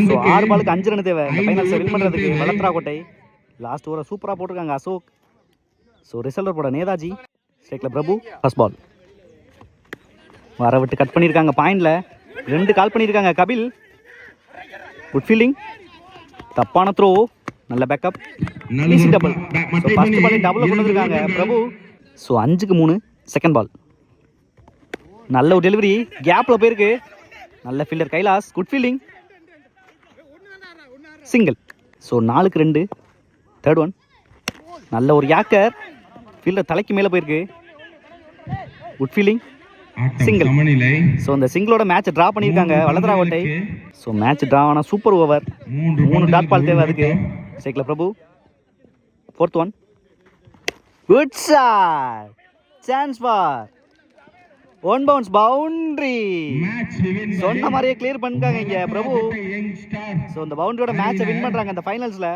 So 6 பாலுக்கு 5 run தேவை இந்த ஃபைனல்ஸை வின் பண்ணுறதுக்கு வளத்ராக்கோட்டை. லாஸ்ட் ஓவரை சூப்பராக போட்டிருக்காங்க அசோக். ஸோ ரிசல்வர் போட நேதாஜி, ஸ்ட்ரைக்கில் பிரபு. ஃபர்ஸ்ட் பால் வர விட்டு கட் பண்ணியிருக்காங்க. பாயிண்டில் 2 கால் பண்ணியிருக்காங்க. கபில் குட் ஃபீல்டிங், தப்பான த்ரோ, நல்ல backup, easy double. So first பாலே டபுளில் கொண்டு வந்திருக்காங்க பிரபு. ஸோ 5க்கு 3. செகண்ட் பால் நல்ல ஒரு டெலிவரி, கேப்பில் போயிருக்கு. நல்ல fielder Kailash, good fielding, single. So 4க்கு 2. தேர்ட் ஒன் நல்ல ஒரு யாக்கர், ஃபீல்டர் தலைக்கு மேலே போயிருக்கு, குட் ஃபீல்டிங், சிங்கிள். ஸோ இந்த சிங்கிளோட மேட்ச் ட்ரா பண்ணியிருக்காங்க வளத்ராக்கோட்டை. ஸோ மேட்ச் ட்ரா ஆனால் சூப்பர் ஓவர். 3 டாட் பால் தேவை அதுக்கு. ஸ்ட்ரைக்கில் Prabhu. Fourth one good shot, chance for one bounce boundary. சொன்ன மாதிரியே கிளியர் பண்ணிருக்காங்க இங்க பிரபு. ஸோ இந்த பவுண்டரியோட மேட்சை வின் பண்றாங்க இந்த ஃபைனல்ஸ்ல.